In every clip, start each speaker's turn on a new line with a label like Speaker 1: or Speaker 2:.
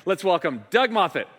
Speaker 1: Let's welcome Doug Moffat.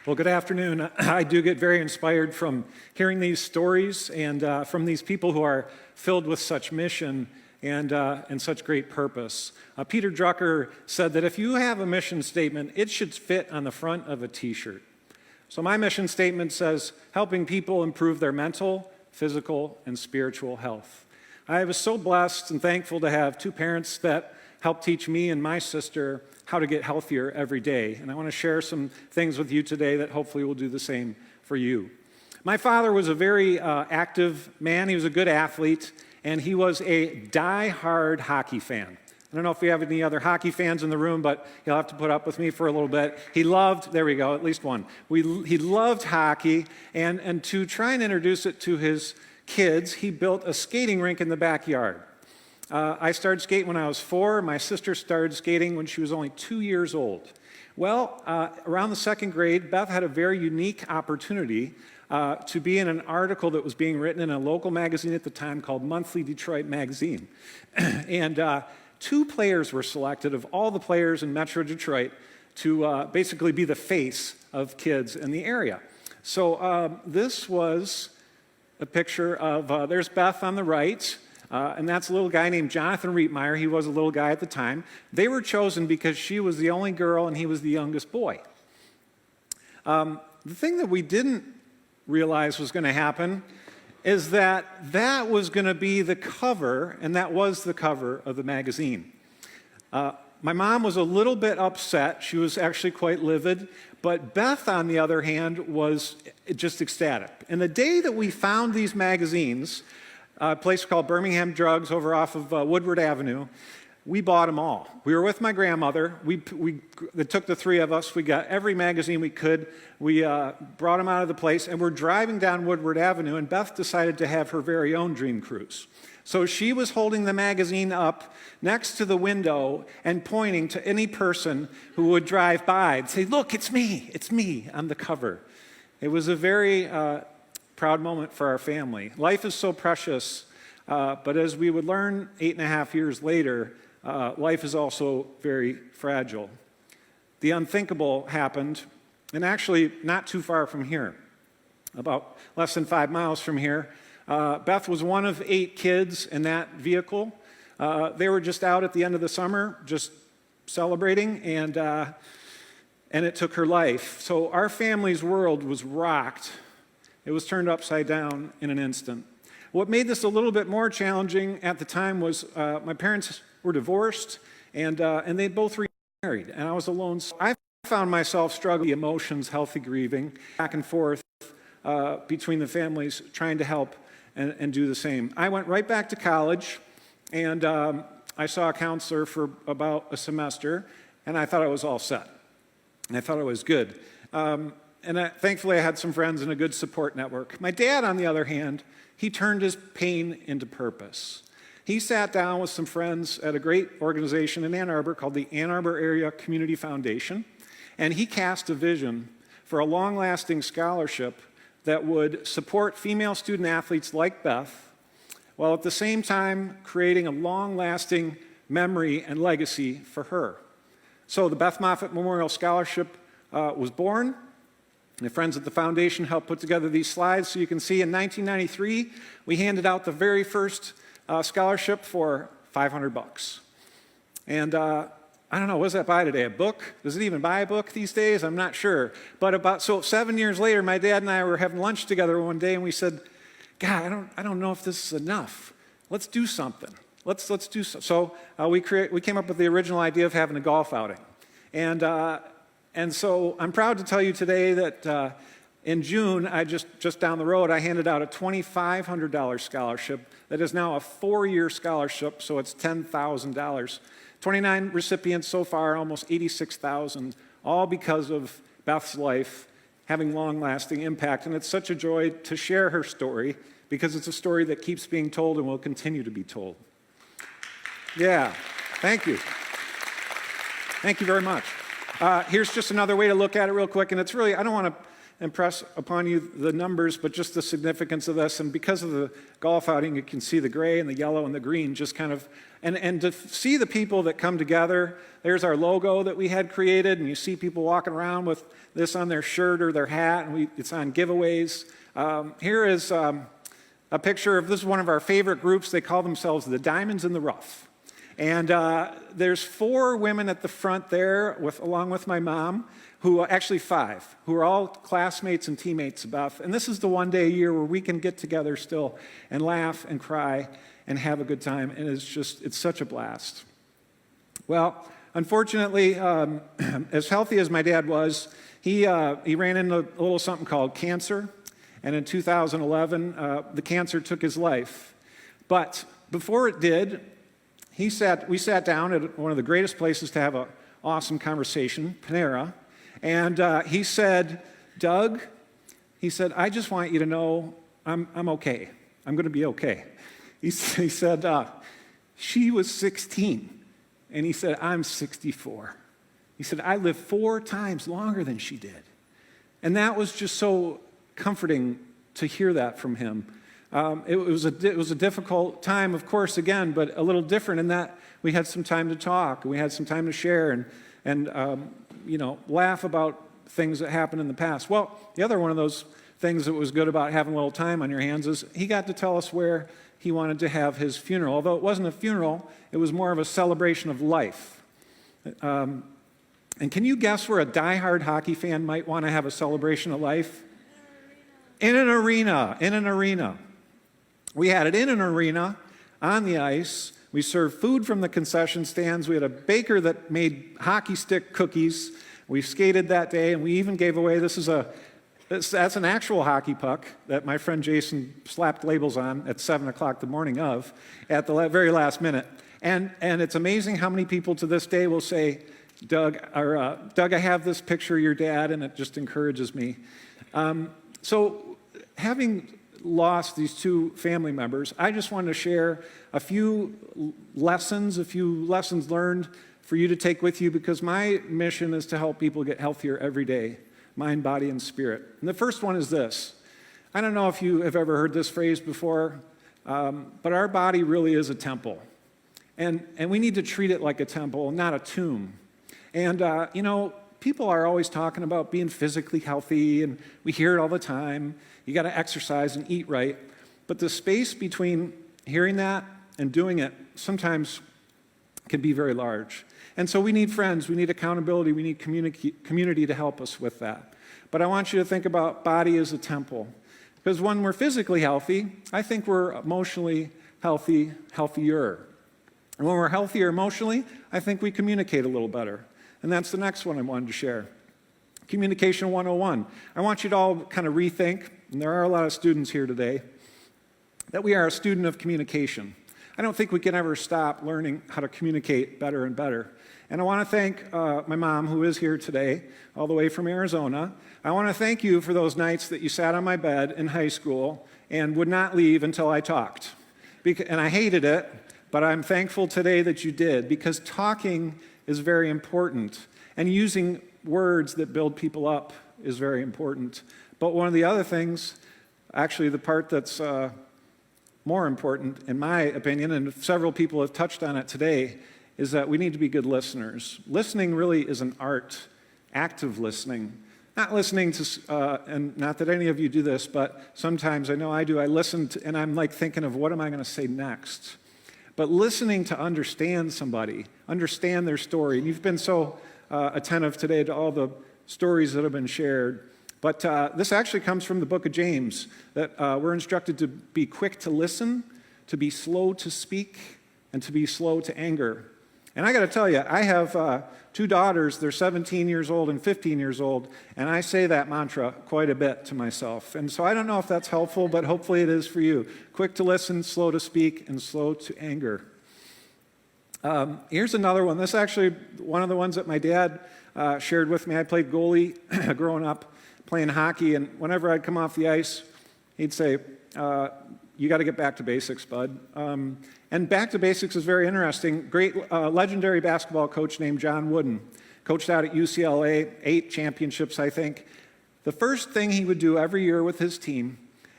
Speaker 2: Well, good afternoon. I do get very inspired from hearing these stories and from these people who are filled with such mission and such great purpose. Peter Drucker said that if you have a mission statement, it should fit on the front of a t-shirt. So my mission statement says, helping people improve their mental, physical, and spiritual health. I was so blessed and thankful to have two parents that helped teach me and my sister how to get healthier every day. And I want to share some things with you today that hopefully will do the same for you. My father was a very active man. He was a good athlete, and he was a die-hard hockey fan. I don't know if we have any other hockey fans in the room, but you'll have to put up with me for a little bit. He loved, there we go, at least one. He loved hockey, and to try and introduce it to his kids, he built a skating rink in the backyard. I started skating when I was 4. My sister started skating when she was only 2 years old. Well, around the second grade, Beth had a very unique opportunity to be in an article that was being written in a local magazine at the time called Monthly Detroit Magazine. And 2 players were selected of all the players in Metro Detroit to basically be the face of kids in the area. So this was a picture of, there's Beth on the right. And that's a little guy named Jonathan Rietmeyer. He was a little guy at the time. They were chosen because she was the only girl and he was the youngest boy. The thing that we didn't realize was going to happen is that that was going to be the cover, and that was the cover of the magazine. My mom was a little bit upset. She was actually quite livid. But Beth, on the other hand, was just ecstatic. And the day that we found these magazines, a place called Birmingham Drugs over off of Woodward Avenue, we bought them all. We were with my grandmother. It took the 3 of us. We got every magazine we could. We brought them out of the place, and we're driving down Woodward Avenue, and Beth decided to have her very own dream cruise. So she was holding the magazine up next to the window and pointing to any person who would drive by and say, look, it's me on the cover. It was a very proud moment for our family. Life is so precious, but as we would learn 8.5 years later, life is also very fragile. The unthinkable happened, and actually not too far from here, about less than 5 miles from here. Beth was one of 8 kids in that vehicle. They were just out at the end of the summer, just celebrating, and it took her life. So our family's world was rocked. It was turned upside down in an instant. What made this a little bit more challenging at the time was my parents were divorced, and they both remarried, and I was alone. So I found myself struggling with emotions, healthy grieving, back and forth between the families, trying to help and do the same. I went right back to college, and I saw a counselor for about a semester, and I thought I was all set. And I thought I was good. Thankfully, I had some friends and a good support network. My dad, on the other hand, he turned his pain into purpose. He sat down with some friends at a great organization in Ann Arbor called the Ann Arbor Area Community Foundation, and he cast a vision for a long-lasting scholarship that would support female student athletes like Beth, while at the same time creating a long-lasting memory and legacy for her. So the Beth Moffat Memorial Scholarship was born. My friends at the foundation helped put together these slides. So you can see in 1993, we handed out the very first scholarship for $500. And I don't know, what does that buy today? A book? Does it even buy a book these days? I'm not sure. But so 7 years later, my dad and I were having lunch together one day, and we said, God, I don't know if this is enough. Let's do something. Let's do so. So we came up with the original idea of having a golf outing. And so I'm proud to tell you today that in June, just down the road, I handed out a $2,500 scholarship that is now a 4-year scholarship, so it's $10,000. 29 recipients so far, almost 86,000, all because of Beth's life having long-lasting impact. And it's such a joy to share her story because it's a story that keeps being told and will continue to be told. Yeah, thank you. Thank you very much. Here's just another way to look at it real quick, and it's really, I don't want to impress upon you the numbers, but just the significance of this. And because of the golf outing, you can see the gray and the yellow and the green just kind of, and to see the people that come together. There's our logo that we had created, and you see people walking around with this on their shirt or their hat, and it's on giveaways. Here is a picture of, this is one of our favorite groups. They call themselves the Diamonds in the Rough. And there's 4 women at the front there, along with my mom, actually 5, who are all classmates and teammates of Beth. And this is the one day a year where we can get together still and laugh and cry and have a good time. And it's such a blast. Well, unfortunately, as healthy as my dad was, he ran into a little something called cancer. And in 2011, the cancer took his life. But before it did, we sat down at one of the greatest places to have an awesome conversation, Panera, and he said, "Doug," he said, "I just want you to know I'm okay. I'm going to be okay." He said, "She was 16, and he said, I'm 64. He said, I lived 4 times longer than she did." And that was just so comforting to hear that from him. It was a difficult time, of course, again, but a little different in that we had some time to talk, and we had some time to share and laugh about things that happened in the past. Well, the other one of those things that was good about having a little time on your hands is he got to tell us where he wanted to have his funeral. Although it wasn't a funeral, it was more of a celebration of life. And can you guess where a diehard hockey fan might want to have a celebration of life? In an arena. We had it in an arena, on the ice. We served food from the concession stands. We had a baker that made hockey stick cookies. We skated that day, and we even gave away, that's an actual hockey puck that my friend Jason slapped labels on at 7 o'clock the morning of, at the very last minute. And it's amazing how many people to this day will say, Doug, I have this picture of your dad, and it just encourages me. So having lost these 2 family members, I just wanted to share a few lessons learned for you to take with you, because my mission is to help people get healthier every day, mind, body, and spirit. And the first one is this. I don't know if you have ever heard this phrase before, but our body really is a temple. And we need to treat it like a temple, not a tomb. And, people are always talking about being physically healthy, and we hear it all the time. You got to exercise and eat right. But the space between hearing that and doing it sometimes can be very large. And so we need friends, we need accountability, we need community to help us with that. But I want you to think about body as a temple. Because when we're physically healthy, I think we're emotionally healthier. And when we're healthier emotionally, I think we communicate a little better. And that's the next one I wanted to share. Communication 101. I want you to all kind of rethink, and there are a lot of students here today, that we are a student of communication. I don't think we can ever stop learning how to communicate better and better. And I want to thank my mom, who is here today, all the way from Arizona. I want to thank you for those nights that you sat on my bed in high school and would not leave until I talked. And I hated it, but I'm thankful today that you did, because talking is very important, and using words that build people up is very important. But one of the other things, actually the part that's more important, in my opinion, and several people have touched on it today, is that we need to be good listeners. Listening really is an art, active listening. Not listening to, and not that any of you do this, but sometimes I know I do, I listen to, and I'm like thinking of what am I going to say next? But listening to understand somebody, understand their story. And you've been so attentive today to all the stories that have been shared. But this actually comes from the book of James, that we're instructed to be quick to listen, to be slow to speak, and to be slow to anger. And I got to tell you, I have 2 daughters. They're 17 years old and 15 years old, and I say that mantra quite a bit to myself. And so I don't know if that's helpful, but hopefully it is for you. Quick to listen, slow to speak, and slow to anger. Here's another one. This is actually one of the ones that my dad shared with me. I played goalie growing up, playing hockey, and whenever I'd come off the ice, he'd say, you got to get back to basics, bud. And back to basics is very interesting. Great legendary basketball coach named John Wooden. Coached out at UCLA, 8 championships, I think. the first thing he would do every year with his team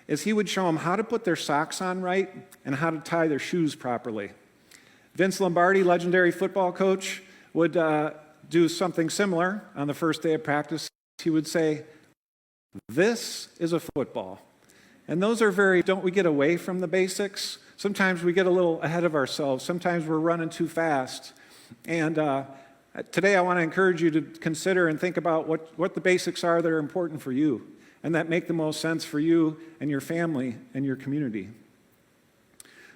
Speaker 2: is he would show them how to put their socks on right and how to tie their shoes properly. Vince Lombardi, legendary football coach, would do something similar on the first day of practice. He would say, "This is a football." And those are don't we get away from the basics? Sometimes we get a little ahead of ourselves. Sometimes we're running too fast. And today I want to encourage you to consider and think about what the basics are that are important for you and that make the most sense for you and your family and your community.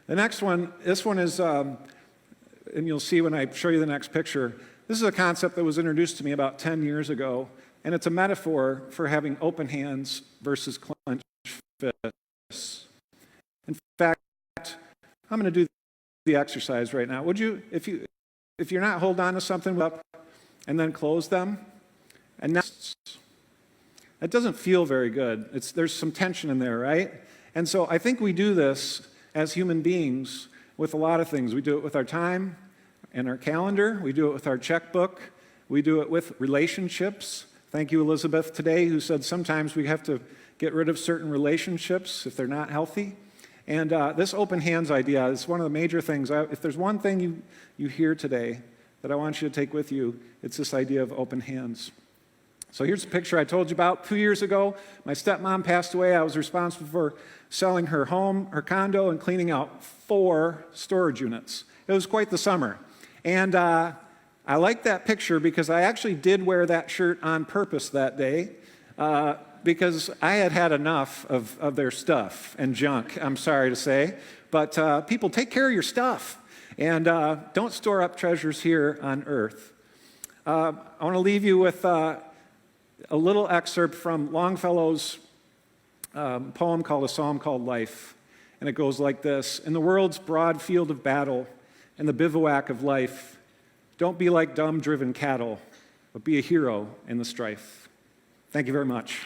Speaker 2: The next one, this one is, and you'll see when I show you the next picture, this is a concept that was introduced to me about 10 years ago, and it's a metaphor for having open hands versus clenched fists. In fact, I'm going to do the exercise right now. Would you, if you're not hold on to something up and then close them, and that doesn't feel very good. There's some tension in there, right? And so I think we do this as human beings with a lot of things. We do it with our time and our calendar. We do it with our checkbook. We do it with relationships. Thank you, Elizabeth, today, who said sometimes we have to get rid of certain relationships if they're not healthy. And this open hands idea is one of the major things. If there's one thing you hear today that I want you to take with you, it's this idea of open hands. So here's a picture I told you about. 2 years ago, my stepmom passed away. I was responsible for selling her home, her condo, and cleaning out 4 storage units. It was quite the summer. And I like that picture because I actually did wear that shirt on purpose that day because I had had enough of their stuff and junk, I'm sorry to say. But people, take care of your stuff. And don't store up treasures here on earth. I want to leave you with a little excerpt from Longfellow's poem called A Psalm Called Life. And it goes like this: "In the world's broad field of battle, in the bivouac of life, don't be like dumb driven cattle, but be a hero in the strife." Thank you very much.